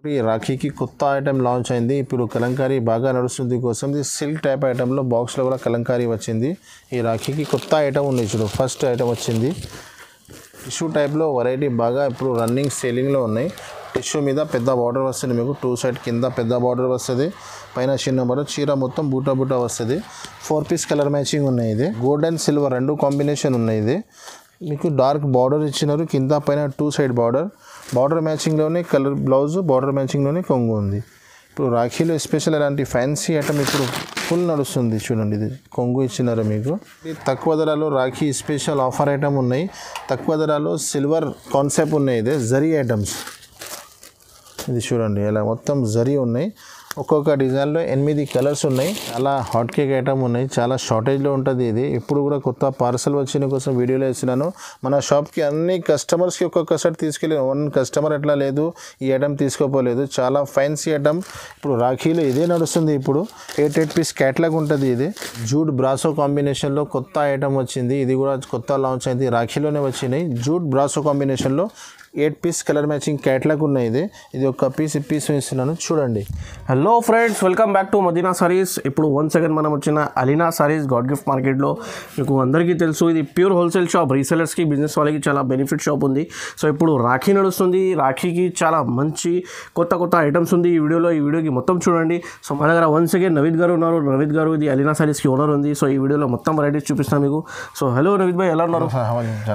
ఈ రాఖీకి కొత్త item launch అయింది. ఇప్పుడు కలంకారీ బాగా నడుస్తుంది కోసం ఇది సిల్క్ టైప్ ఐటెంలో బాక్స్లో కూడా కలంకారీ వచ్చింది. ఈ రాఖీకి కొత్త ఐటమ్ ఉంది చూడు. ఫస్ట్ ఐటమ్ వచ్చింది టిష్యూ టైప్లో వెరైటీ బాగా ఇప్పుడు రన్నింగ్ సేలింగ్లో ఉన్నాయి. టిష్యూ మీద పెద్ద బార్డర్ వస్తుంది, మీకు 2 సైడ్ కింద పెద్ద బార్డర్ వస్తుంది, పైన చిన్న బార్డర్, చీర మొత్తం బూటా బూటా వస్తుంది. 4 పీస్ కలర్ మ్యాచింగ్ ఉన్నాయి. ఇది గోల్డ్ అండ్ సిల్వర్ 2 కాంబినేషన్ ఉన్నాయి. ఇది మీకు డార్క్ బార్డర్ ఇచ్చినారు, కింద పైన 2 సైడ్ బార్డర్ మ్యాచింగ్లోనే కలర్ బ్లౌజ్, బార్డర్ మ్యాచింగ్లోనే కొంగు ఉంది. ఇప్పుడు రాఖీలో స్పెషల్ అలాంటి ఫ్యాన్సీ ఐటమ్ ఇప్పుడు ఫుల్ నడుస్తుంది చూడండి. ఇది కొంగు ఇచ్చినారు మీకు. తక్కువ ధరలో రాఖీ స్పెషల్ ఆఫర్ ఐటమ్ ఉన్నాయి. తక్కువ ధరలో సిల్వర్ కాన్సెప్ట్ ఉన్నాయి. ఇది జరీ ఐటమ్స్. ఇది చూడండి ఇలా మొత్తం జరీ ఉన్నాయి. ఒక్కొక్క డిజైన్లో 8 కలర్స్ ఉన్నాయి. చాలా హాట్ కేక్ ఐటమ్ ఉన్నాయి. చాలా షార్టేజ్లో ఉంటుంది. ఇది ఇప్పుడు కూడా కొత్త పార్సల్ వచ్చిన కోసం వీడియోలో ఇస్తున్నాను. మన షాప్కి అన్ని కస్టమర్స్కి ఒక్కొక్కసారి తీసుకెళ్ళి 1 కస్టమర్ ఎట్లా లేదు ఈ ఐటమ్ తీసుకోపోలేదు. చాలా ఫ్యాన్సీ ఐటమ్ ఇప్పుడు రాఖీలో ఇదే నడుస్తుంది. ఇప్పుడు 8 పీస్ క్యాట్లాగ్ ఉంటుంది. ఇది జూట్ బ్రాసో కాంబినేషన్లో కొత్త ఐటమ్ వచ్చింది. ఇది కూడా కొత్త లాంచ్ అయింది. రాఖీలోనే వచ్చినాయి. జూట్ బ్రాసో కాంబినేషన్లో 8 పీస్ కలర్ మ్యాచింగ్ క్యాట్లాగ్ ఉన్నాయి. ఇది ఒక పీస్ ఇస్తున్నాను చూడండి. Hello friends, welcome back to Madina sarees. ఇప్పుడు వన్స్ అగైన్ మనం వచ్చిన అలీనా సారీస్ గాడ్ గిఫ్ట్ మార్కెట్లో. మీకు అందరికీ తెలుసు ఇది ప్యూర్ హోల్సేల్ షాప్. రీసెలర్స్కి, బిజినెస్ వాళ్ళకి చాలా బెనిఫిట్ షాప్ ఉంది. సో ఇప్పుడు రాఖీ నడుస్తుంది. రాఖీకి చాలా మంచి కొత్త ఐటమ్స్ ఉంది ఈ వీడియోకి మొత్తం చూడండి. సో మన దగ్గర వన్స్ అగైన్ నవీద్ గారు ఉన్నారు. నవీద్ గారు ఇది అలీనా సారీస్కి ఓనర్ ఉంది. సో ఈ వీడియోలో మొత్తం వెరైటీస్ చూపిస్తాను మీకు. సో హలో నవీద్ భాయ్, ఎలా ఉన్నారు?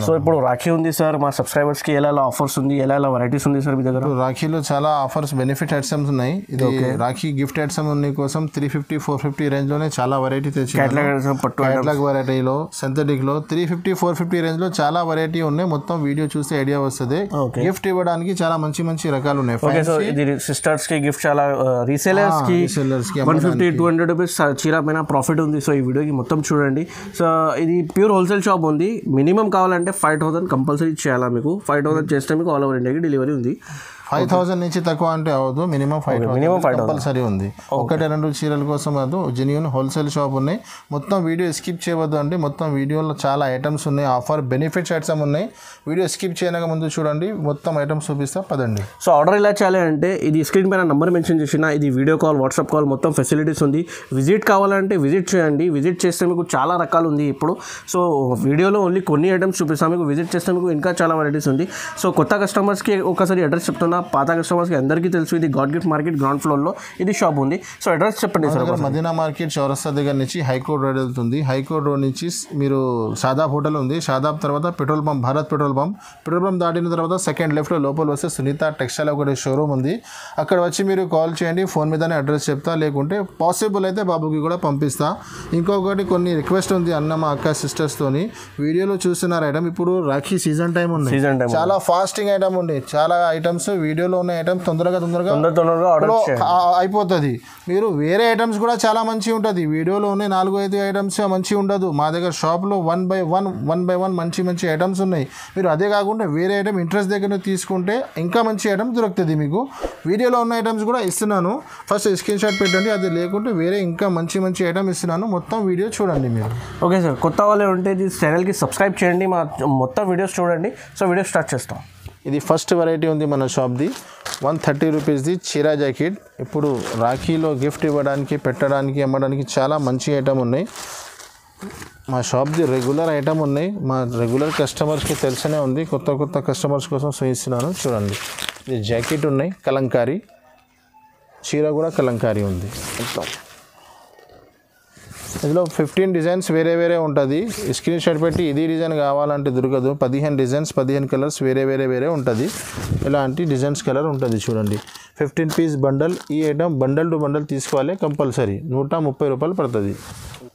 సో ఇప్పుడు రాఖీ ఉంది సార్, మా సబ్స్క్రైబర్స్కి ఎలా ఆఫర్స్ ఉంది, ఎలా వెరైటీస్ ఉంది సార్ మీ దగ్గర? రాఖీలో చాలా ఆఫర్స్, బెనిఫిట్ ఐటమ్స్ ఉన్నాయి. ఇది రాఖీ గిఫ్ట్ ఐటమ్ ఉన్నాయి కోసం 350, 450 రేంజ్ లోనే చాలా వెరైటీ తెచ్చి క్యాట్లాగ్ వెరైటీలో, సింథటిక్ లో 350, 450 రేంజ్ లో చాలా వెరైటీ ఉన్నాయి. మొత్తం వీడియో చూస్తే ఐడియా వస్తుంది. గిఫ్ట్ ఇవ్వడానికి చాలా మంచి రకాలు ఉన్నాయి. సో ఇది సిస్టర్స్ కి గిఫ్ట్, చాలా రీసేలర్స్ కి 150, 200 రూపీస్ చీర పైన ప్రాఫిట్ ఉంది. సో ఈ వీడియోకి మొత్తం చూడండి. సో ఇది ప్యూర్ హోల్సేల్ షాప్ ఉంది. మినిమం కావాలంటే 5000 కంపల్సరీ చేయాలా మీకు. 5000 చేస్తే మీకు ఆల్ ఓవర్ ఇండియాకి డెలివరీ ఉంది. 5000 నుంచి తక్కువ అంటే అవ్వదు. మినిమం 5 కంపల్సరీ ఉంది. 1-2 చీరల కోసం కాదు, జెన్యూన్ హోల్సేల్ షాప్ ఉన్నాయి. మొత్తం వీడియో స్కిప్ చేయవద్దు అండి. మొత్తం వీడియోలో చాలా ఐటమ్స్ ఉన్నాయి. ఆఫర్ బెనిఫిట్స్ ఐటమ్స్ ఉన్నాయి. వీడియో స్కిప్ చేయడానికి ముందు చూడండి, మొత్తం ఐటమ్స్ చూపిస్తా పదండి. సో ఆర్డర్ ఎలా చేయాలి అంటే ఇది స్క్రీన్ పైన నెంబర్ మెన్షన్ చేసిన, ఇది వీడియో కాల్, వాట్సాప్ కాల్ మొత్తం ఫెసిలిటీస్ ఉంది. విజిట్ కావాలంటే విజిట్ చేయండి. విజిట్ చేస్తే మీకు చాలా రకాలు ఉంది ఇప్పుడు. సో వీడియోలో ఓన్లీ కొన్ని ఐటమ్స్ చూపిస్తాను మీకు. విజిట్ చేస్తే మీకు ఇంకా చాలా వెరైటీస్ ఉంది. సో కొత్త కస్టమర్స్కి ఒకసారి అడ్రస్ చెప్తున్నా, పాత కస్టమర్స్కి అందరికీ తెలుసు ఇది గాడ్ గిఫ్ట్ మార్కెట్ గ్రౌండ్ ఫ్లోర్లో ఇది షాప్ ఉంది. సో అడ్రస్ చెప్పండి సార్. మదీనా మార్కెట్ చౌరస్తా దగ్గర నుంచి హైకోర్ట్ రోడ్ వెళ్తుంది. హైకోర్ట్ రోడ్ నుంచి మీరు షాదాబ్ హోటల్ ఉంది. షాదాబ్ తర్వాత petrol pump, Bharat petrol pump దాటిన తర్వాత సెకండ్ లెఫ్ట్లో లోపల వస్తే సునీత టెక్స్టైల్ ఒకటి షోరూమ్ ఉంది. అక్కడ వచ్చి మీరు కాల్ చేయండి. ఫోన్ మీదనే అడ్రస్ చెప్తా, లేకుంటే పాసిబుల్ అయితే బాబుకి కూడా పంపిస్తా. ఇంకొకటి కొన్ని రిక్వెస్ట్ ఉంది అన్న మా అక్క సిస్టర్స్తోని. వీడియోలో చూస్తున్నారు ఐటమ్ ఇప్పుడు రాఖీ సీజన్ టైం ఉంది. చాలా ఫాస్టింగ్ ఐటమ్ ఉంది. చాలా ఐటమ్స్ వీడియోలో ఉన్న ఐటమ్స్ తొందరగా అయిపోతుంది. మీరు వేరే ఐటమ్స్ కూడా చాలా మంచి ఉంటుంది. వీడియోలో ఉన్న 4-5 ఐటమ్స్ మంచి ఉండదు. మా దగ్గర షాప్లో 1 by 1 మంచి ఐటమ్స్ ఉన్నాయి. మీరు అదే కాకుండా వేరే ఐటమ్ ఇంట్రెస్ట్ దగ్గర తీసుకుంటే ఇంకా మంచి ఐటమ్ దొరుకుతుంది మీకు. వీడియోలో ఉన్న ఐటమ్స్ కూడా ఇస్తున్నాను. ఫస్ట్ స్క్రీన్ షాట్ పెట్టండి. అది లేకుంటే వేరే ఇంకా మంచి ఐటమ్ ఇస్తున్నాను. మొత్తం వీడియో చూడండి మీరు. ఓకే సార్, కొత్త వాళ్ళే ఉంటే ఈ ఛానల్కి సబ్స్క్రైబ్ చేయండి. మా మొత్తం వీడియోస్ చూడండి. సో వీడియో స్టార్ట్ చేస్తాం. ఇది ఫస్ట్ వెరైటీ ఉంది మన షాప్ది. 130 రూపీస్ది చీరా జాకెట్. ఇప్పుడు రాఖీలో గిఫ్ట్ ఇవ్వడానికి, పెట్టడానికి, అమ్మడానికి చాలా మంచి ఐటమ్ ఉన్నాయి. మా షాప్ది రెగ్యులర్ ఐటమ్ ఉన్నాయి. మా రెగ్యులర్ కస్టమర్స్కి తెలిసనే ఉంది. కొత్త కస్టమర్స్ కోసం చూపిస్తున్నాను చూడండి. ఇది జాకెట్ ఉన్నాయి, కలంకారీ చీర కూడా కలంకారీ ఉంది. ఇందులో 15 డిజైన్స్ వేరే ఉంటుంది. స్క్రీన్ షాట్ పెట్టి ఇది డిజైన్ కావాలంటే దొరకదు. 15 డిజైన్స్, 15 కలర్స్ వేరే ఉంటుంది. ఇలాంటి డిజైన్స్ కలర్ ఉంటుంది చూడండి. 15 పీస్ బండల్. ఈ ఐటమ్ బండల్ టు బండల్ తీసుకోవాలి కంపల్సరీ. 130 రూపాయలు పడుతుంది.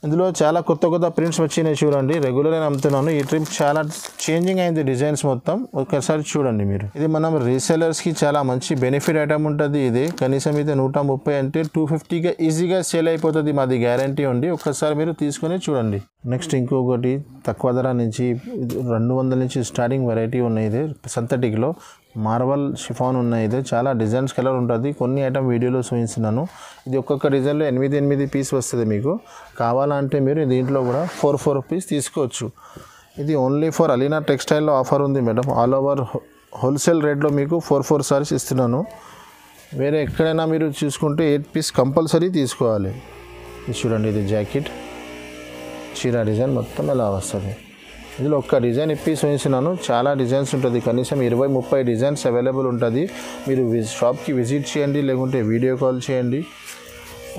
ఇందులో చాలా కొత్త ప్రింట్స్ వచ్చినాయి చూడండి. రెగ్యులర్ అని అమ్ముతున్నాను. ఈ ట్రిప్ చాలా చేంజింగ్ అయింది డిజైన్స్ మొత్తం. ఒకసారి చూడండి మీరు. ఇది మనం రీసెలర్స్కి చాలా మంచి బెనిఫిట్ ఐటమ్ ఉంటుంది. ఇది కనీసం అయితే 130 అంటే 250గా ఈజీగా సేల్ అయిపోతుంది. మాది గ్యారంటీ ఉంది. ఒక్కసారి మీరు తీసుకొని చూడండి. నెక్స్ట్ ఇంకొకటి తక్కువ ధర నుంచి 200 నుంచి స్టార్టింగ్ వెరైటీ ఉన్నాయి. ఇది సింథటిక్లో మార్బల్ షిఫాన్ ఉన్నాయి. ఇది చాలా డిజైన్స్ కలర్ ఉంటుంది. కొన్ని ఐటమ్ వీడియోలో చూపిస్తున్నాను. ఇది ఒక్కొక్క డిజైన్లో 8 పీస్ వస్తుంది. మీకు కావాలంటే మీరు దీంట్లో కూడా 4 పీస్ తీసుకోవచ్చు. ఇది ఓన్లీ ఫర్ అలీనా టెక్స్టైల్లో ఆఫర్ ఉంది మేడం. ఆల్ ఓవర్ హోల్సేల్ రేట్లో మీకు 4 సారీస్ ఇస్తున్నాను. వేరే ఎక్కడైనా మీరు చూసుకుంటే 8 పీస్ కంపల్సరీ తీసుకోవాలి. ఇది చూడండి, ఇది జాకెట్ చీర డిజైన్ మొత్తం ఎలా వస్తుంది. ఇందులో ఒక్క డిజైన్ ఇప్పేసి వేసినాను, చాలా డిజైన్స్ ఉంటుంది, కనీసం 20-30 డిజైన్స్ అవైలబుల్ ఉంటుంది. మీరు షాప్కి విజిట్ చేయండి, లేకుంటే వీడియో కాల్ చేయండి.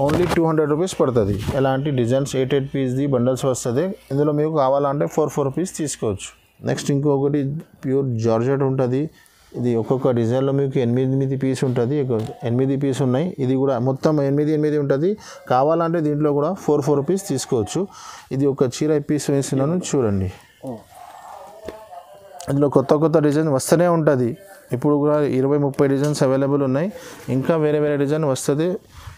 ఓన్లీ 200 రూపీస్ పడుతుంది. ఎలాంటి డిజైన్స్ 8 పీస్ది బండల్స్ వస్తుంది. ఇందులో మీకు కావాలంటే 4 పీస్ తీసుకోవచ్చు. నెక్స్ట్ ఇంకొకటి ప్యూర్ జార్జెట్ ఉంటుంది. ఇది ఒక్కొక్క డిజైన్లో మీకు 8 పీస్ ఉంటుంది, 8 పీస్ ఉన్నాయి. ఇది కూడా మొత్తం 8 ఉంటుంది. కావాలంటే దీంట్లో కూడా 4 పీస్ తీసుకోవచ్చు. ఇది ఒక చీర పీస్ వేసినాను చూడండి. ఇందులో కొత్త డిజైన్ వస్తూనే ఉంటుంది. ఇప్పుడు కూడా 20-30 డిజైన్స్ అవైలబుల్ ఉన్నాయి. ఇంకా వేరే డిజైన్ వస్తుంది.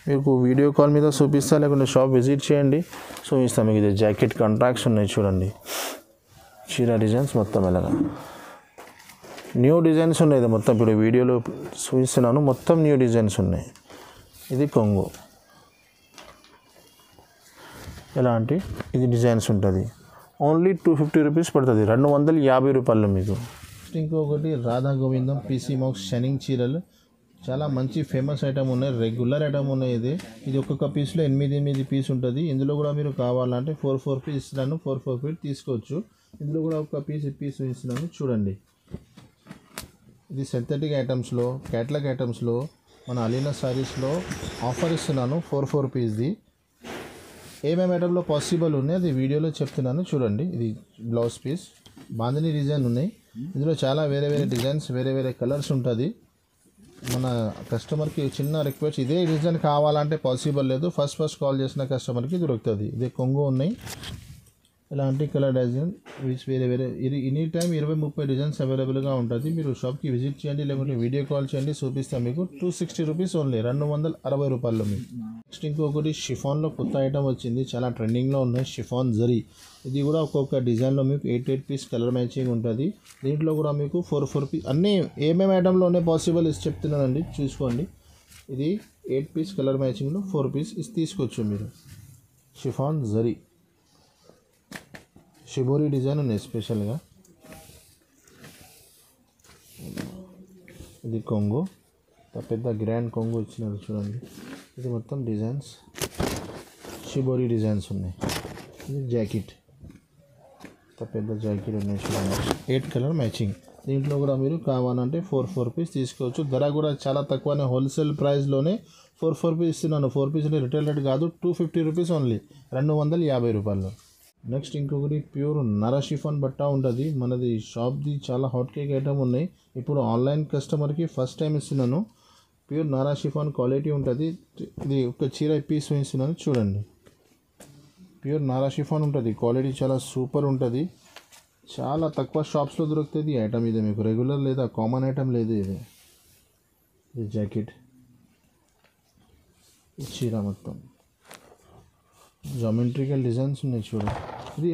మీకు వీడియో కాల్ మీద చూపిస్తా, లేకుంటే షాప్ విజిట్ చేయండి, చూపిస్తాను మీకు. ఇది జాకెట్ కాంట్రాక్ట్స్ ఉన్నాయి చూడండి. చీర డిజైన్స్ మొత్తం ఎలాగా న్యూ డిజైన్స్ ఉన్నాయి. ఇది మొత్తం ఇప్పుడు వీడియోలో చూపిస్తున్నాను, మొత్తం న్యూ డిజైన్స్ ఉన్నాయి. ఇది కొంగు ఎలాంటి ఇది డిజైన్స్ ఉంటుంది. ఓన్లీ 250 రూపీస్ పడుతుంది, 250 రూపాయలు మీకు. ఇంకొకటి రాధా గోవిందం పీసీ మాక్స్ షైనింగ్ చీరలు, చాలా మంచి ఫేమస్ ఐటమ్ ఉన్నాయి, రెగ్యులర్ ఐటమ్ ఉన్నాయి. ఇది ఒక్కొక్క పీస్లో 8 పీస్ ఉంటుంది. ఇందులో కూడా మీరు కావాలంటే 4 పీస్ ఇస్తున్నాను, 4 పీస్ తీసుకోవచ్చు. ఇందులో కూడా ఒక పీస్ ఇస్తున్నాను చూడండి. ఇది సింథటిక్ ఐటమ్స్లో, క్యాట్లాగ్ ఐటమ్స్లో మన అలీనా సారీస్లో ఆఫర్ ఇస్తున్నాను 4 పీస్ది. ఏమేమి ఐటంలో పాసిబుల్ ఉన్నాయి అది వీడియోలో చెప్తున్నాను చూడండి. ఇది బ్లౌజ్ పీస్, బాందిని డిజైన్ ఉన్నాయి. ఇందులో చాలా వేరే డిజైన్స్, వేరే కలర్స్ ఉంటుంది. మన కస్టమర్కి చిన్న రిక్వెస్ట్, ఇదే డిజైన్ కావాలంటే పాసిబుల్ లేదు, ఫస్ట్ కాల్ చేసిన కస్టమర్కి దొరుకుతుంది. ఇదే కొంగు ఉన్నాయి, ఇలాంటి కలర్ డిజైన్ విచ్ వేరే ఎనీ టైం 20-30 డిజైన్స్ అవైలబుల్గా ఉంటుంది. మీరు షాప్కి విజిట్ చేయండి, లేకుంటే వీడియో కాల్ చేయండి, చూపిస్తాం మీకు. 260 రూపీస్ ఓన్లీ, 260 రూపాయలు మీకు. నెక్స్ట్ ఇంకొకటి షిఫాన్లో కొత్త ఐటమ్ వచ్చింది, చాలా ట్రెండింగ్లో ఉన్నాయి. షిఫాన్ జరీ, ఇది కూడా ఒక్కొక్క డిజైన్లో మీకు 8 పీస్ కలర్ మ్యాచింగ్ ఉంటుంది. దీంట్లో కూడా మీకు 4 పీస్ అన్నీ ఏమేమి ఐటంలో ఉన్నాయి పాసిబుల్ చెప్తున్నానండి, చూసుకోండి. ఇది 8 పీస్ కలర్ మ్యాచింగ్లో 4 పీస్ తీసుకోవచ్చు మీరు. షిఫాన్ జరీ షిబోరి డిజైన్ ఉన్నాయి స్పెషల్గా. ఇది కొంగు, పెద్ద గ్రాండ్ కొంగు ఇచ్చినారు చూడండి. ఇది మొత్తం డిజైన్స్ షిబోరి డిజైన్స్ ఉన్నాయి. ఇది జాకెట్, పెద్ద జాకెట్ ఉన్నాయి చూడండి, 8 కలర్ మ్యాచింగ్. దీంట్లో కూడా మీరు కావాలంటే 4 పీస్ తీసుకోవచ్చు. ధర కూడా చాలా తక్కువనే, హోల్సేల్ ప్రైస్లోనే 4 పీస్ ఇస్తున్నాను. 4 పీస్ అంటే రిటైల్ రేట్ కాదు, 250 రూపీస్ ఓన్లీ, 250 రూపాయలు. నెక్స్ట్ ఇంకొకటి ప్యూర్ నరా షిఫాన్ బట్ట ఉంటుంది. మనది షాప్ది చాలా హాట్ కేక్ ఐటమ్ ఉన్నాయి. ఇప్పుడు ఆన్లైన్ కస్టమర్కి ఫస్ట్ టైం ఇస్తున్నాను. ప్యూర్ నరా షిఫాన్ క్వాలిటీ ఉంటుంది. ఇది ఒక చీర పీస్ ఇస్తున్నాను చూడండి. ప్యూర్ నరా షిఫాన్ ఉంటుంది, క్వాలిటీ చాలా సూపర్ ఉంటుంది. చాలా తక్కువ షాప్స్లో దొరుకుతుంది ఈ ఐటమ్. ఇది మీకు రెగ్యులర్ లేదా కామన్ ఐటమ్ లేదు. ఇది జాకెట్, ఈ చీర మొత్తం జామెట్రికల్ డిజైన్స్ ఉన్నాయి చూడండి. ఇది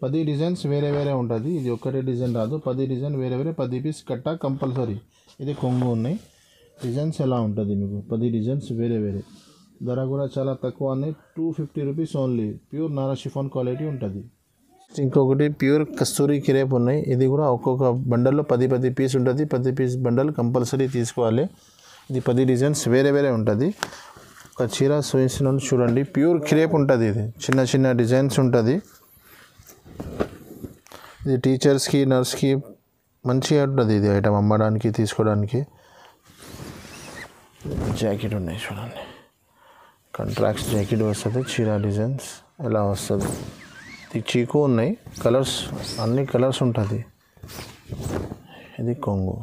10 డిజైన్స్ వేరే ఉంటుంది. ఇది ఒక్కటే డిజైన్ రాదు, 10 డిజైన్ వేరే 10 పీస్ కట్ట కంపల్సరీ. ఇది కొంగు ఉన్నాయి. డిజైన్స్ ఎలా ఉంటుంది మీకు, 10 డిజైన్స్ వేరే. ధర కూడా చాలా తక్కువ ఉన్నాయి, 250 rupees only. Pure Nara chiffon quality ఉంటుంది. ఇంకొకటి ప్యూర్ కస్తూరి క్రేప్ ఉన్నాయి. ఇది కూడా ఒక్కొక్క బండల్లో 10 పీస్ ఉంటుంది. 10 పీస్ బండల్ కంపల్సరీ తీసుకోవాలి. ఇది 10 డిజైన్స్ వేరే ఉంటుంది. ఒక చీర చూపిస్తున్నాను చూడండి. ప్యూర్ క్రేప్ ఉంటుంది. ఇది చిన్న డిజైన్స్ ఉంటుంది. ఇది టీచర్స్కి, నర్స్కి మంచిగా ఉంటుంది. ఇది ఐటమ్ అమ్మడానికి, తీసుకోవడానికి. జాకెట్ ఉన్నాయి చూడండి, కాంట్రాక్ట్స్ జాకెట్ వస్తుంది. చీర డిజైన్స్ ఎలా వస్తుంది. ఇది చీకు ఉన్నాయి, కలర్స్ అన్ని కలర్స్ ఉంటుంది. ఇది కొంగు,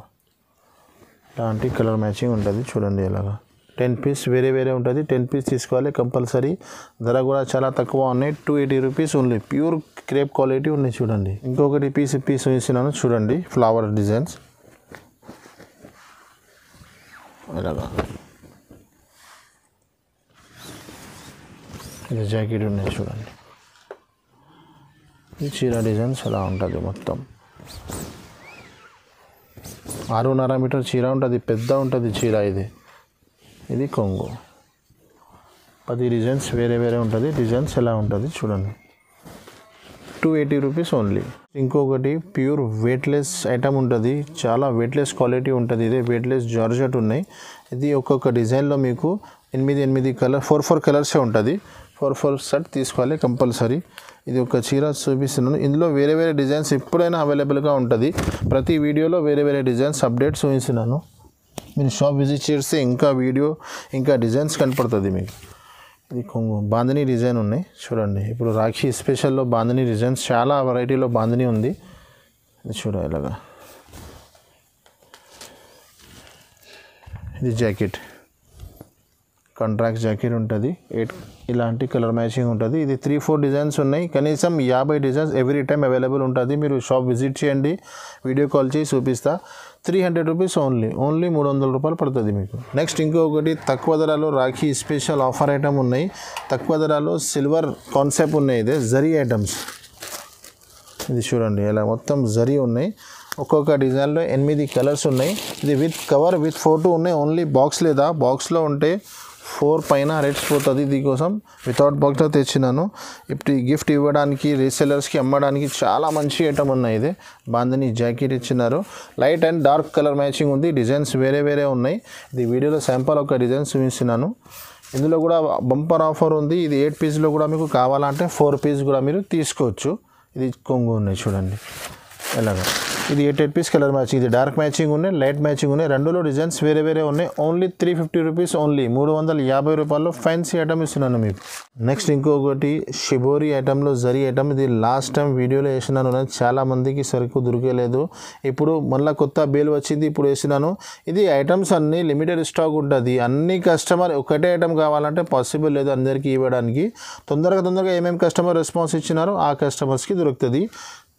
ఇలాంటి కలర్ మ్యాచింగ్ ఉంటుంది చూడండి. ఇలాగా 10 పీస్ వేరే ఉంటుంది. 10 పీస్ తీసుకోవాలి కంపల్సరీ. ధర కూడా చాలా తక్కువ ఉన్నాయి, 280 rupees only. Pure crepe quality ఉన్నాయి చూడండి. ఇంకొకటి పీస్ వేసినాను చూడండి, ఫ్లవర్ డిజైన్స్ ఇలాగా. ఇది జాకెట్ ఉన్నాయి చూడండి. ఈ చీర డిజైన్స్ అలా ఉంటుంది. మొత్తం 6.5 మీటర్ చీర ఉంటుంది, పెద్ద ఉంటుంది చీర. ఇది కొంగు, 10 డిజైన్స్ వేరే ఉంటుంది. డిజైన్స్ ఎలా ఉంటుంది చూడండి. 280 రూపీస్ ఓన్లీ. ఇంకొకటి ప్యూర్ వెయిట్లెస్ ఐటమ్ ఉంటుంది, చాలా వెయిట్లెస్ క్వాలిటీ ఉంటుంది. ఇదే వెయిట్లెస్ జార్జెట్ ఉన్నాయి. ఇది ఒక్కొక్క డిజైన్లో మీకు 8 కలర్ 4 కలర్సే ఉంటుంది. 4 సెట్ తీసుకోవాలి కంపల్సరీ. ఇది ఒక చీర చూపిస్తున్నాను. ఇందులో వేరే వేరే డిజైన్స్ ఎప్పుడైనా అవైలబుల్గా ఉంటుంది. ప్రతి వీడియోలో వేరే వేరే డిజైన్స్ అప్డేట్స్ చూపిస్తున్నాను. మీరు షాప్ విజిట్ చేస్తే ఇంకా వీడియో ఇంకా డిజైన్స్ కనపడుతుంది మీకు. ఇది కొంగు బాంధనీ డిజైన్ ఉన్నాయి చూడండి. ఇప్పుడు రాఖీ స్పెషల్లో బాంధనీ డిజైన్స్ చాలా వెరైటీలో బాంధనీ ఉంది. ఇది చూడ ఇలాగా. ఇది జాకెట్, కాంట్రాక్ట్ జాకెట్ ఉంటుంది. 8 ఇలాంటి కలర్ మ్యాచింగ్ ఉంటుంది. ఇది 3-4 డిజైన్స్ ఉన్నాయి. కనీసం 50 డిజైన్స్ ఎవ్రీ టైం అవైలబుల్ ఉంటుంది. మీరు షాప్ విజిట్ చేయండి, వీడియో కాల్ చేసి చూపిస్తా. 300 రూపీస్ ఓన్లీ 300 రూపాయలు పడుతుంది మీకు. నెక్స్ట్ ఇంకొకటి తక్కువ ధరలో రాఖీ స్పెషల్ ఆఫర్ ఐటమ్ ఉన్నాయి. తక్కువ ధరలో సిల్వర్ కాన్సెప్ట్ ఉన్నాయి. ఇదే జరీ ఐటమ్స్. ఇది చూడండి ఇలా మొత్తం జరీ ఉన్నాయి. ఒక్కొక్క డిజైన్లో 8 కలర్స్ ఉన్నాయి. ఇది విత్ కవర్ విత్ ఫోటో ఉన్నాయి. ఓన్లీ బాక్స్ లేదా, బాక్స్లో ఉంటే 4 పైన రేట్స్ పోతుంది. దీనికోసం వితౌట్ బాక్స్లో తెచ్చినాను. ఇప్పుడు ఈ గిఫ్ట్ ఇవ్వడానికి, రీసెలర్స్కి అమ్మడానికి చాలా మంచి ఐటమ్ ఉన్నాయి. ఇది బాంధనీ జాకెట్ ఇచ్చినారు. Light and dark colour matching ఉంది. డిజైన్స్ వేరే వేరే ఉన్నాయి. ఇది వీడియోలో శాంపుల్ ఒక డిజైన్ చూపిస్తున్నాను. ఇందులో కూడా బంపర్ ఆఫర్ ఉంది. ఇది 8 పీస్లో కూడా మీకు కావాలంటే 4 పీస్ కూడా మీరు తీసుకోవచ్చు. ఇది కొంగు ఉన్నాయి చూడండి ఎలాగా. ఇది 8 పీస్ కలర్ మ్యాచింగ్. ఇది డార్క్ మ్యాచింగ్ ఉన్నాయి, లైట్ మ్యాచింగ్ ఉన్నాయి. రెండులో డిజైన్స్ వేరే వేరే ఉన్నాయి. ఓన్లీ 350 రూపీస్ ఓన్లీ 350 రూపాయల్లో ఫ్యాన్సీ ఐటమ్ ఇస్తున్నాను మీకు. నెక్స్ట్ ఇంకొకటి షిబోరి ఐటంలో జరీ ఐటమ్. ఇది లాస్ట్ టైం వీడియోలో వేసినాను, చాలా మందికి సరుకు దొరికేలేదు. ఇప్పుడు మళ్ళీ కొత్త బేల్ వచ్చింది, ఇప్పుడు వేసినాను. ఇది ఐటమ్స్ అన్నీ లిమిటెడ్ స్టాక్ ఉంటుంది. అన్ని కస్టమర్ ఒకటే ఐటమ్ కావాలంటే పాసిబుల్ లేదు అందరికీ ఇవ్వడానికి. తొందరగా ఏమేమి కస్టమర్ రెస్పాన్స్ ఇచ్చినారో ఆ కస్టమర్స్కి దొరుకుతుంది.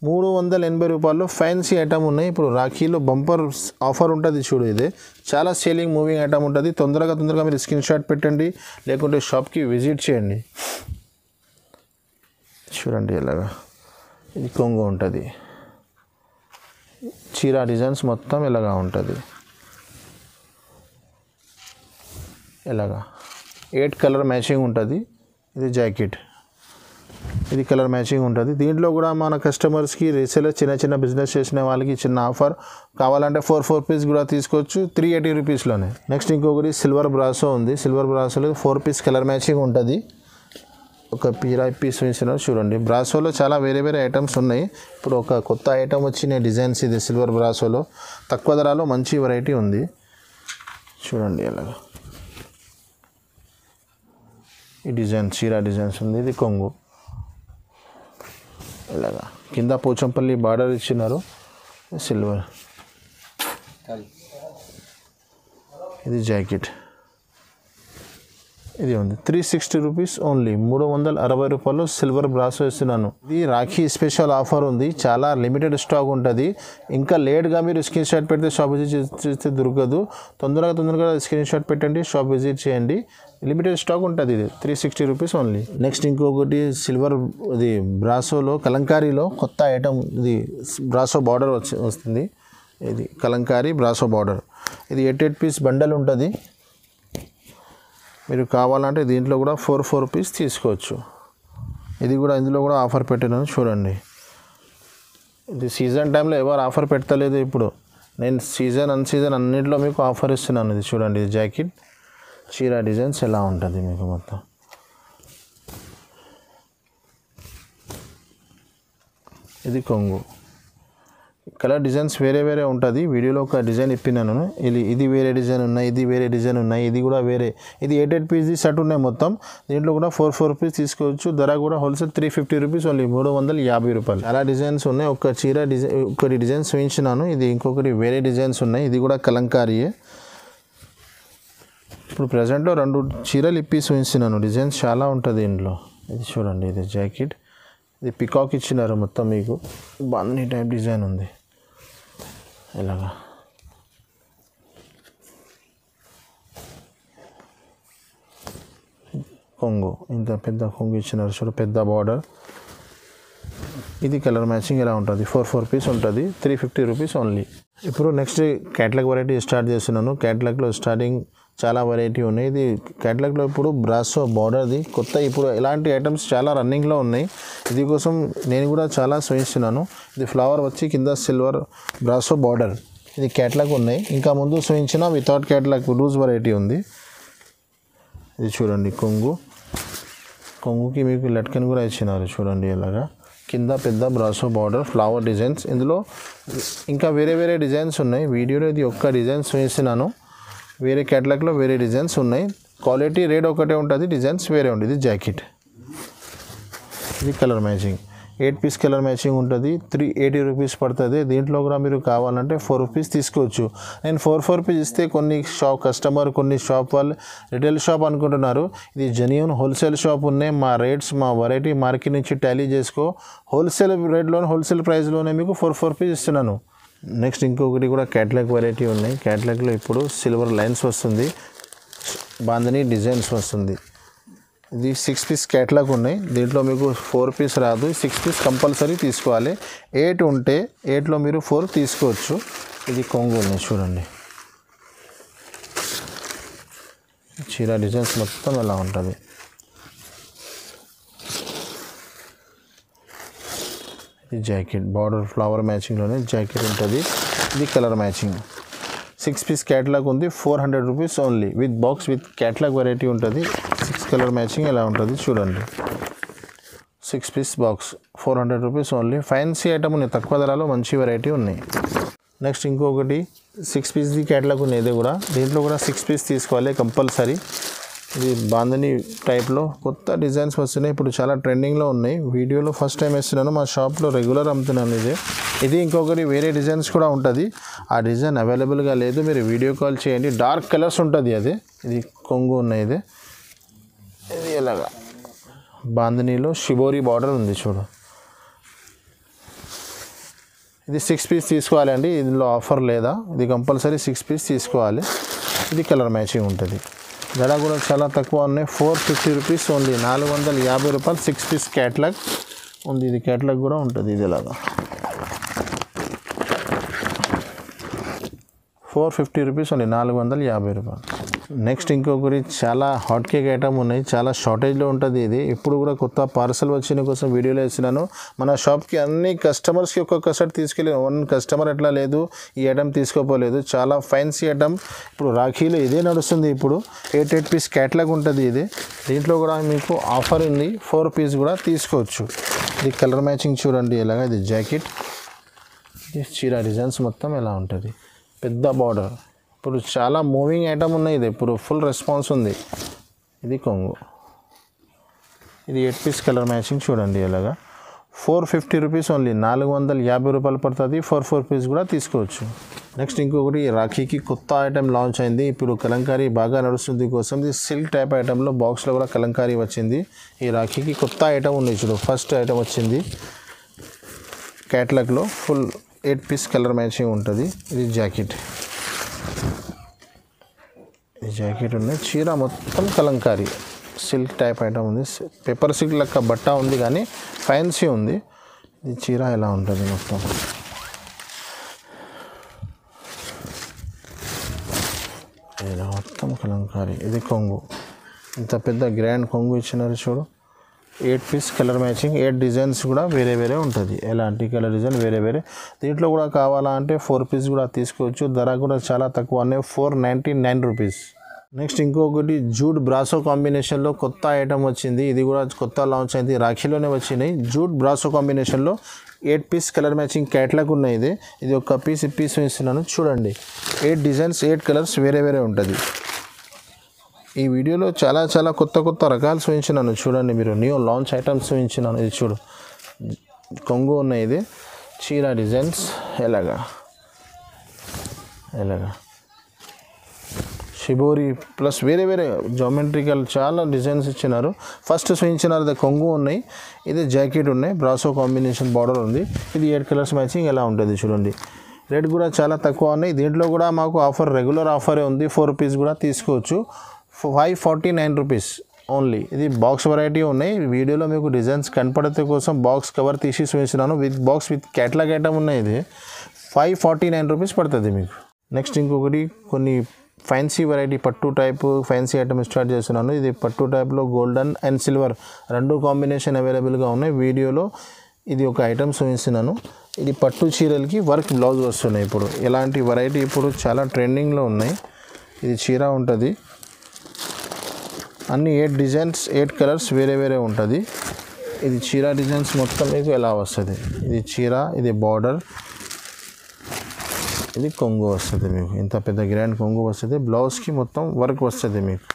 380 రూపాయల్లో ఫ్యాన్సీ ఐటమ్ ఉన్నాయి. ఇప్పుడు రాఖీలో బంపర్ ఆఫర్ ఉంటుంది చూడు. ఇదే చాలా సేలింగ్ మూవింగ్ ఐటమ్ ఉంటుంది. తొందరగా మీరు స్క్రీన్ షాట్ పెట్టండి, లేకుంటే షాప్కి విజిట్ చేయండి. చూడండి ఇలాగా. ఇది కొంగు ఉంటుంది. చీర డిజైన్స్ మొత్తం ఇలాగా ఉంటుంది. ఇలాగా 8 కలర్ మ్యాచింగ్ ఉంటుంది. ఇది జాకెట్, ఇది కలర్ మ్యాచింగ్ ఉంటుంది. దీంట్లో కూడా మన కస్టమర్స్కి రీసేలర్ చిన్న బిజినెస్ చేసిన వాళ్ళకి చిన్న ఆఫర్ కావాలంటే 4 పీస్ కూడా తీసుకోవచ్చు 380 రూపీస్లోనే. నెక్స్ట్ ఇంకొకటి సిల్వర్ బ్రాసో ఉంది. సిల్వర్ బ్రాసోలో 4 పీస్ కలర్ మ్యాచింగ్ ఉంటుంది. ఒక పీస్ వేసినారు చూడండి. బ్రాసోలో చాలా వేరే వేరే ఐటమ్స్ ఉన్నాయి. ఇప్పుడు ఒక కొత్త ఐటమ్ వచ్చిన డిజైన్స్ ఇది సిల్వర్ బ్రాసోలో. తక్కువ ధరలో మంచి వెరైటీ ఉంది చూడండి అలాగా. ఈ డిజైన్ చీర డిజైన్స్ ఉంది. ఇది కొంగు ఇలాగా. కింద పోచంపల్లి బార్డర్ ఇచ్చినారు సిల్వర్. ఇది జాకెట్, ఇది ఉంది 360 రూపీస్ ఓన్లీ 360 రూపాయలు సిల్వర్ బ్రాసో ఇస్తున్నాను. ఇది రాఖీ స్పెషల్ ఆఫర్ ఉంది. చాలా లిమిటెడ్ స్టాక్ ఉంటుంది. ఇంకా లేట్గా మీరు స్క్రీన్ షాట్ పెడితే షాప్ విజిట్ చేస్తే దొరకదు. తొందరగా స్క్రీన్ షాట్ పెట్టండి, షాప్ విజిట్ చేయండి. లిమిటెడ్ స్టాక్ ఉంటుంది. ఇది 360 రూపీస్ ఓన్లీ. నెక్స్ట్ ఇంకొకటి సిల్వర్ ఇది బ్రాసోలో కలంకారీలో కొత్త ఐటమ్. ఇది బ్రాసో బార్డర్ వస్తుంది. ఇది కలంకారీ బ్రాసో బార్డర్. ఇది 8 పీస్ బండల్ ఉంటుంది. మీరు కావాలంటే దీంట్లో కూడా 4 పీస్ తీసుకోవచ్చు. ఇది కూడా ఇందులో కూడా ఆఫర్ పెట్టినాను చూడండి. ఇది సీజన్ టైంలో ఎవరు ఆఫర్ పెట్టలేదు. ఇప్పుడు నేను సీజన్ అన్సీజన్ అన్నింటిలో మీకు ఆఫర్ ఇస్తున్నాను. ఇది చూడండి. ఇది జాకెట్ చీర డిజైన్స్ ఎలా ఉంటుంది మీకు మొత్తం. ఇది కొంగు. కలర్ డిజైన్స్ వేరే వేరే ఉంటుంది. వీడియోలో ఒక డిజైన్ ఇప్పినాను. ఇది వేరే డిజైన్ ఉన్నాయి, ఇది వేరే డిజైన్ ఉన్నాయి, ఇది కూడా వేరే. ఇది 8 పీస్ సెట్ ఉన్నాయి మొత్తం. దీంట్లో కూడా 4 పీస్ తీసుకోవచ్చు. ధర కూడా హోల్సేల్ 350 రూపీస్ ఓన్లీ 350 రూపాయలు. చాలా డిజైన్స్ ఉన్నాయి. ఒక చీర డిజైన్ ఒకటి డిజైన్స్ చూపించినాను. ఇది ఇంకొకటి వేరే డిజైన్స్ ఉన్నాయి. ఇది కూడా కలంకారీయే. ఇప్పుడు ప్రజెంట్లో 2 చీరలు ఇప్పి చూపించినాను. డిజైన్స్ చాలా ఉంటుంది ఇంట్లో. ఇది చూడండి. ఇది జాకెట్, ఇది పికాక్ ఇచ్చినారు మొత్తం మీకు. బాంధనీ టైప్ డిజైన్ ఉంది ఇలాగా. కొంగు ఇంత పెద్ద కొంగు ఇచ్చినారు చూడ, పెద్ద బార్డర్. ఇది కలర్ మ్యాచింగ్ ఎలా ఉంటుంది 4 పీస్ ఉంటుంది 350 రూపీస్ ఓన్లీ. ఇప్పుడు నెక్స్ట్ క్యాట్లాగ్ వెరైటీ స్టార్ట్ చేస్తున్నాను. క్యాట్లాగ్లో స్టార్టింగ్ చాలా వెరైటీ ఉన్నాయి. ఇది క్యాట్లాగ్లో ఇప్పుడు బ్రాసో బార్డర్ది కొత్త ఇప్పుడు ఇలాంటి ఐటమ్స్ చాలా రన్నింగ్లో ఉన్నాయి. ఇది కోసం నేను కూడా చాలా చూపిస్తున్నాను. ఇది ఫ్లవర్ వచ్చి కింద సిల్వర్ బ్రాసో బార్డర్ ఇది క్యాట్లాగ్ ఉన్నాయి. ఇంకా ముందు చూపించిన వితౌట్ క్యాట్లాగ్ లూజ్ వెరైటీ ఉంది. ఇది చూడండి కొంగుకి మీకు లట్కన్ కూడా ఇచ్చినారు చూడండి. ఇలాగా కింద పెద్ద బ్రాసో బార్డర్ ఫ్లవర్ డిజైన్స్. ఇందులో ఇంకా వేరే డిజైన్స్ ఉన్నాయి. వీడియోలో ఇది ఒక్క డిజైన్స్ చూపిస్తున్నాను. వేరే క్యాటలాగ్లో వేరే డిజైన్స్ ఉన్నాయి. క్వాలిటీ రేట్ ఒకటే ఉంటుంది, డిజైన్స్ వేరే ఉంటుంది. ఇది జాకెట్, ఇది colour matching 8 piece colour matching ఉంటుంది. 380 రూపీస్ పడుతుంది. దీంట్లో కూడా మీరు కావాలంటే 4 రూపీస్ తీసుకోవచ్చు. నేను 4 పీస్ ఇస్తే కొన్ని కస్టమర్ కొన్ని షాప్ వాళ్ళు రిటైల్ షాప్ అనుకుంటున్నారు. ఇది జెన్యూన్ హోల్సేల్ షాప్ ఉన్నాయి. మా రేట్స్ మా వెరైటీ మార్కెట్ నుంచి టాలీ చేసుకో హోల్సేల్ రేట్లోనే హోల్సేల్ ప్రైస్లోనే మీకు 4 పీస్ ఇస్తున్నాను. నెక్స్ట్ ఇంకొకటి కూడా క్యాటలాగ్ వెరైటీ ఉన్నాయి. క్యాటలాగ్లో ఇప్పుడు సిల్వర్ లైన్స్ వస్తుంది, బాందని డిజైన్స్ వస్తుంది. ఇది 6 పీస్ క్యాటలాగ్ ఉన్నాయి. దీంట్లో మీకు 4 పీస్ రాదు, 6 పీస్ కంపల్సరీ తీసుకోవాలి. 8 ఉంటే 8లో మీరు 4 తీసుకోవచ్చు. ఇది కొంగు ఉన్నాయి చూడండి. చీర డిజైన్స్ మొత్తం ఎలా ఉంటుంది. ఇది జాకెట్ బార్డర్ ఫ్లవర్ మ్యాచింగ్లోనే జాకెట్ ఉంటుంది. ఇది కలర్ మ్యాచింగ్ 6 పీస్ క్యాటలాగ్ ఉంది. 400 rupees only. With box with catalogue variety ఉంటుంది. 6 కలర్ మ్యాచింగ్ ఎలా ఉంటుంది చూడండి. 6 piece box 400 rupees only. Fancy item ఉన్నాయి, తక్కువ ధరలో మంచి వెరైటీ ఉన్నాయి. నెక్స్ట్ ఇంకొకటి 6 పీస్ది క్యాటలాగ్ ఉన్నాయి. ఇది కూడా దీంట్లో కూడా 6 పీస్ తీసుకోవాలి కంపల్సరీ. ఇది బాందని టైప్లో కొత్త డిజైన్స్ వస్తున్నాయి. ఇప్పుడు చాలా ట్రెండింగ్లో ఉన్నాయి. వీడియోలో ఫస్ట్ టైం వేస్తున్నాను. మా షాప్లో రెగ్యులర్ అమ్ముతున్నాను. ఇది ఇంకొకటి వేరే డిజైన్స్ కూడా ఉంటుంది. ఆ డిజైన్ అవైలబుల్గా లేదు, మీరు వీడియో కాల్ చేయండి. డార్క్ కలర్స్ ఉంటుంది. ఇది కొంగు ఉన్నాయి. ఇది ఎలాగా బాందనీలో షిబోరి బార్డర్ ఉంది చూడు. ఇది 6 పీస్ తీసుకోవాలండి. ఇందులో ఆఫర్ లేదా, ఇది కంపల్సరీ 6 పీస్ తీసుకోవాలి. ఇది కలర్ మ్యాచింగ్ ఉంటుంది. ధర కూడా చాలా తక్కువ ఉన్నాయి. 450 రూపీస్ ఓన్లీ. 450 రూపాయలు 6 పీస్ క్యాటలాగ్ ఉంది. ఇది క్యాటలాగ్ కూడా ఉంటుంది. ఇది ఇలాగా 450 రూపీస్ ఓన్లీ, 450 రూపాయలు. నెక్స్ట్ ఇంకొకటి చాలా హాట్ కేక్ ఐటమ్ ఉన్నాయి. చాలా షార్టేజ్లో ఉంటుంది. ఇది ఇప్పుడు కూడా కొత్త పార్సల్ వచ్చిన కోసం వీడియోలో వేసినాను. మన షాప్కి అన్ని కస్టమర్స్కి ఒక్కొక్కసారి తీసుకెళ్ళి 1 కస్టమర్ ఎట్లా లేదు ఈ ఐటమ్ తీసుకోపోలేదు. చాలా ఫ్యాన్సీ ఐటమ్. ఇప్పుడు రాఖీలో ఇదే నడుస్తుంది. ఇప్పుడు 8 పీస్ క్యాటలాగ్ ఉంటుంది. దీంట్లో కూడా మీకు ఆఫర్ ఉంది. 4 పీస్ కూడా తీసుకోవచ్చు. ఇది కలర్ మ్యాచింగ్ చూడండి ఎలాగా. ఇది జాకెట్, ఇది చీర డిజైన్స్ మొత్తం ఎలా ఉంటుంది. పెద్ద బార్డర్. ఇప్పుడు చాలా మూవింగ్ ఐటమ్ ఉన్నాయి. ఇది ఇప్పుడు ఫుల్ రెస్పాన్స్ ఉంది. ఇది కొంగు. ఇది 8 పీస్ కలర్ మ్యాచింగ్ చూడండి ఎలాగా. 450 రూపీస్ ఓన్లీ. 450 రూపాయలు పడుతుంది. 4 పీస్ కూడా తీసుకోవచ్చు. నెక్స్ట్ ఇంకొకటి రాఖీకి కొత్త ఐటమ్ లాంచ్ అయింది. ఇప్పుడు కలంకారీ బాగా నడుస్తుంది కోసం ఇది సిల్క్ టైప్ ఐటెంలో బాక్స్లో కూడా కలంకారీ వచ్చింది. ఈ రాఖీకి కొత్త ఐటమ్ ఉంది చూడు. ఫస్ట్ ఐటమ్ వచ్చింది క్యాటలాగ్లో. ఫుల్ 8 పీస్ కలర్ మ్యాచింగ్ ఉంటుంది. ఇది జాకెట్, ఈ జాకెట్ ఉన్నాయి. చీర మొత్తం కలంకారీ సిల్క్ టైప్ ఐటమ్ ఉంది. పేపర్ సిల్క్ లెక్క బట్ట ఉంది కానీ ఫ్యాన్సీ ఉంది. ఇది చీర ఎలా ఉంటుంది మొత్తం. ఇలా మొత్తం కలంకారీ. ఇది కొంగు. ఇంత పెద్ద గ్రాండ్ కొంగు ఇచ్చినారు చూడు. 8 పీస్ కలర్ మ్యాచింగ్. 8 డిజైన్స్ కూడా వేరే ఉంటుంది. ఎలాంటి కలర్ డిజైన్ వేరే. దీంట్లో కూడా కావాలంటే 4 పీస్ కూడా తీసుకోవచ్చు. ధర కూడా చాలా తక్కువ ఉన్నాయి. 499 రూపీస్. నెక్స్ట్ ఇంకొకటి జూట్ బ్రాసో కాంబినేషన్లో కొత్త ఐటమ్ వచ్చింది. ఇది కూడా కొత్త లాంచ్ అయింది. రాఖీలోనే వచ్చినాయి. జూట్ బ్రాసో కాంబినేషన్లో 8 పీస్ కలర్ మ్యాచింగ్ క్యాటలాగ్ ఉన్నాయి. ఇది ఒక పీస్ ఇస్తున్నాను చూడండి. 8 డిజైన్స్ 8 కలర్స్ వేరే ఉంటుంది. ఈ వీడియోలో చాలా కొత్త రకాలు చూపించినాను చూడండి. మీరు న్యూ లాంచ్ ఐటమ్స్ చూపించినాను. ఇది చూడు కొంగు ఉన్నాయి. ఇది చీర డిజైన్స్ ఎలాగా షిబోరి ప్లస్ వేరే జామెట్రికల్ చాలా డిజైన్స్ ఇచ్చినారు. ఫస్ట్ చూపించినారు కొంగు ఉన్నాయి. ఇది జాకెట్ ఉన్నాయి. బ్రాసో కాంబినేషన్ బార్డర్ ఉంది. ఇది 8 కలర్స్ మ్యాచింగ్ ఎలా ఉంటుంది చూడండి. రేట్ కూడా చాలా తక్కువ ఉన్నాయి. దీంట్లో కూడా మాకు ఆఫర్ రెగ్యులర్ ఆఫరే ఉంది. 4 పీస్ కూడా తీసుకోవచ్చు. 549 రూపీస్ ఓన్లీ. ఇది బాక్స్ వెరైటీ ఉన్నాయి. వీడియోలో మీకు డిజైన్స్ కనపడితే కోసం బాక్స్ కవర్ తీసి చూపిస్తున్నాను. With box with catalogue item ఉన్నాయి. ఇది 549 రూపీస్ పడుతుంది మీకు. నెక్స్ట్ ఇంకొకటి కొన్ని ఫ్యాన్సీ వెరైటీ పట్టు టైప్ ఫ్యాన్సీ ఐటమ్ స్టార్ట్ చేస్తున్నాను. ఇది పట్టు టైప్లో గోల్డెన్ అండ్ సిల్వర్ రెండు కాంబినేషన్ అవైలబుల్గా ఉన్నాయి. వీడియోలో ఇది ఒక ఐటమ్ చూపిస్తున్నాను. ఇది పట్టు చీరలకి వర్క్ బ్లౌజ్ వస్తున్నాయి. ఇప్పుడు ఇలాంటి వెరైటీ ఇప్పుడు చాలా ట్రెండింగ్లో ఉన్నాయి. ఇది చీర ఉంటుంది. అన్ని 8 డిజైన్స్ 8 కలర్స్ వేరే వేరే ఉంటుంది. ఇది చీర డిజైన్స్ మొత్తం మీకు ఎలా వస్తుంది. ఇది చీర, ఇది బార్డర్, ఇది కొంగు వస్తుంది మీకు. ఇంత పెద్ద గ్రాండ్ కొంగు వస్తుంది. బ్లౌజ్కి మొత్తం వర్క్ వస్తుంది మీకు.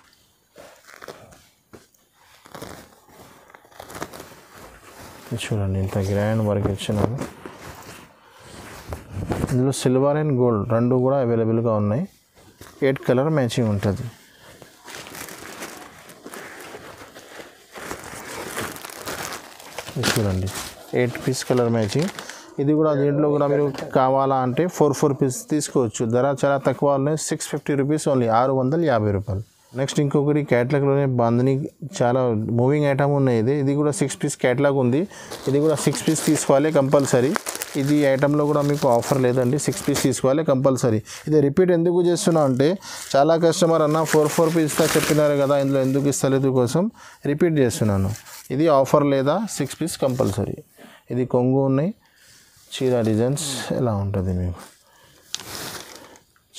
చూడండి ఇంత గ్రాండ్ వర్క్ ఇచ్చినారు. ఇందులో సిల్వర్ అండ్ గోల్డ్ రెండు కూడా అవైలబుల్గా ఉన్నాయి. 8 కలర్ మ్యాచింగ్ ఉంటుంది. చూడండి 8 పీస్ కలర్ మ్యాచింగ్. ఇది కూడా దీంట్లో కూడా మీరు కావాలా అంటే 4 పీస్ తీసుకోవచ్చు. ధర చాలా తక్కువ ఉన్నాయి. 650 రూపీస్ ఓన్లీ, 650 రూపాయలు. నెక్స్ట్ ఇంకొకటి క్యాటలాగ్లోనే బాందని చాలా మూవింగ్ ఐటమ్ ఉన్నాయి. ఇది కూడా 6 పీస్ క్యాటలాగ్ ఉంది. ఇది కూడా 6 పీస్ తీసుకోవాలి కంపల్సరీ. ఇది ఐటెంలో కూడా మీకు ఆఫర్ లేదండి. 6 పీస్ తీసుకోవాలి కంపల్సరీ. ఇది రిపీట్ ఎందుకు చేస్తున్నా అంటే చాలా కస్టమర్ అన్న 4 పీస్ ఇస్తా చెప్పినారు కదా, ఇందులో ఎందుకు ఇస్తలేదు కోసం రిపీట్ చేస్తున్నాను. ఇది ఆఫర్ లేదా 6 పీస్ కంపల్సరీ. ఇది కొంగు ఉన్నాయి. చీర డిజైన్స్ ఎలా ఉంటుంది మీకు.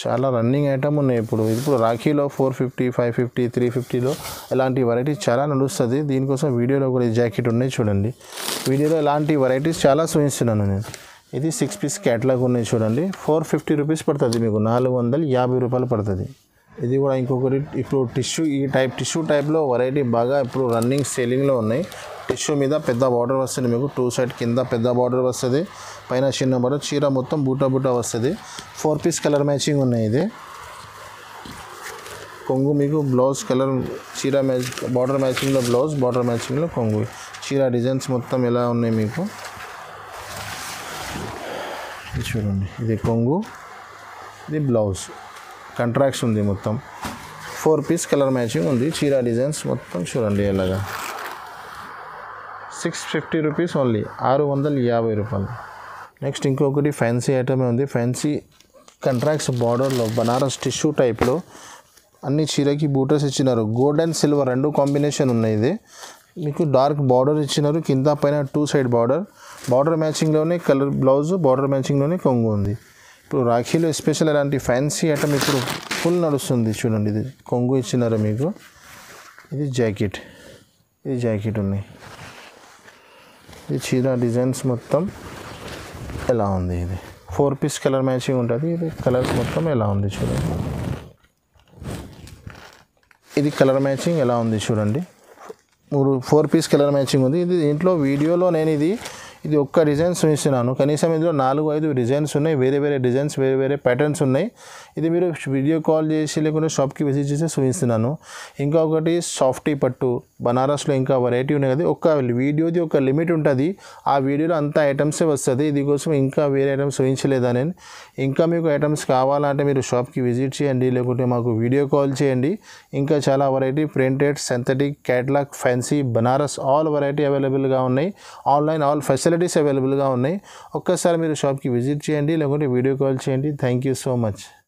చాలా రన్నింగ్ ఐటమ్ ఉన్నాయి. ఇప్పుడు రాఖీలో 450, 550, 350లో ఇలాంటి వెరైటీస్ చాలా నడుస్తుంది. దీనికోసం వీడియోలో కూడా జాకెట్ ఉన్నాయి చూడండి. వీడియోలో ఇలాంటి వెరైటీస్ చాలా చూపిస్తున్నాను నేను. ఇది 6 పీస్ క్యాటలాగ్ ఉన్నాయి చూడండి. 450 రూపీస్ పడుతుంది మీకు, 450 రూపాయలు పడుతుంది. ఇది కూడా ఇంకొకటి ఇప్పుడు టిష్యూ టైప్లో వెరైటీ బాగా ఇప్పుడు రన్నింగ్ సేలింగ్లో ఉన్నాయి. టిష్యూ మీద పెద్ద బార్డర్ వస్తుంది మీకు. 2 సైడ్ కింద పెద్ద బార్డర్ వస్తుంది, పైన చిన్న బార్డర్. చీర మొత్తం బూటా వస్తుంది. 4 పీస్ కలర్ మ్యాచింగ్ ఉన్నాయి. ఇది కొంగు మీకు బ్లౌజ్ కలర్ చీర బార్డర్ మ్యాచింగ్లో బ్లౌజ్, బార్డర్ మ్యాచింగ్లో కొంగు. చీర డిజైన్స్ మొత్తం ఎలా ఉన్నాయి మీకు చూడండి. ఇది కొంగు, ఇది బ్లౌజ్ కాంట్రాక్ట్స్ ఉంది మొత్తం. 4 పీస్ కలర్ మ్యాచింగ్ ఉంది. చీర డిజైన్స్ మొత్తం చూడండి ఎలాగా. 650 రూపీస్ ఓన్లీ, 650 రూపాయలు. నెక్స్ట్ ఇంకొకటి ఫ్యాన్సీ ఐటమే ఉంది. ఫ్యాన్సీ కాంట్రాక్ట్స్ బార్డర్లో బనారస్ టిష్యూ టైప్లో అన్ని చీరకి బూటర్స్ ఇచ్చినారు. గోల్డ్ అండ్ సిల్వర్ రెండు కాంబినేషన్ ఉన్నాయి. ఇది మీకు డార్క్ బార్డర్ ఇచ్చినారు, కింద పైన 2 సైడ్ బార్డర్ మ్యాచింగ్లోనే కలర్ బ్లౌజ్, బార్డర్ మ్యాచింగ్లోనే కొంగు ఉంది. ఇప్పుడు రాఖీలో స్పెషల్ అలాంటి ఫ్యాన్సీ ఐటమ్ ఇప్పుడు ఫుల్ నడుస్తుంది చూడండి. ఇది కొంగు ఇచ్చినారు మీకు. ఇది జాకెట్ ఉన్నాయి. ఇది చీర డిజైన్స్ మొత్తం ఎలా ఉంది. ఇది 4 పీస్ కలర్ మ్యాచింగ్ ఉంటుంది. ఇది కలర్స్ మొత్తం ఎలా ఉంది చూడండి. ఇది కలర్ మ్యాచింగ్ ఎలా ఉంది చూడండి. 4 పీస్ కలర్ మ్యాచింగ్ ఉంది. ఇది దీంట్లో వీడియోలో నేను ఇది ఒక్క డిజైన్స్ చూపిస్తున్నాను. కనీసం ఇందులో 4-5 డిజైన్స్ ఉన్నాయి. వేరే వేరే డిజైన్స్, వేరే వేరే ప్యాటర్న్స్ ఉన్నాయి. ఇది మీరు వీడియో కాల్ చేసి లేకుంటే షాప్కి విజిట్ చేసి చూపిస్తున్నాను. ఇంకొకటి సాఫ్టీ పట్టు బనారస్లో ఇంకా వెరైటీ ఉన్నాయి కదా. ఒక వీడియోది ఒక లిమిట్ ఉంటుంది. ఆ వీడియోలో అంత ఐటమ్సే వస్తుంది. ఇది కోసం ఇంకా వేరే ఐటమ్స్ చూపించలేదా నేను. ఇంకా మీకు ఐటమ్స్ కావాలంటే మీరు షాప్కి విజిట్ చేయండి, లేకుంటే మాకు వీడియో కాల్ చేయండి. ఇంకా చాలా variety printed, synthetic, catalogue, fancy, Banaras all variety అవైలబుల్గా ఉన్నాయి. ఆన్లైన్ ఆల్ ఫెసిలిటీస్ అవైలబుల్గా ఉన్నాయి. ఒక్కసారి మీరు షాప్కి విజిట్ చేయండి, లేకుంటే వీడియో కాల్ చేయండి. Thank you so much.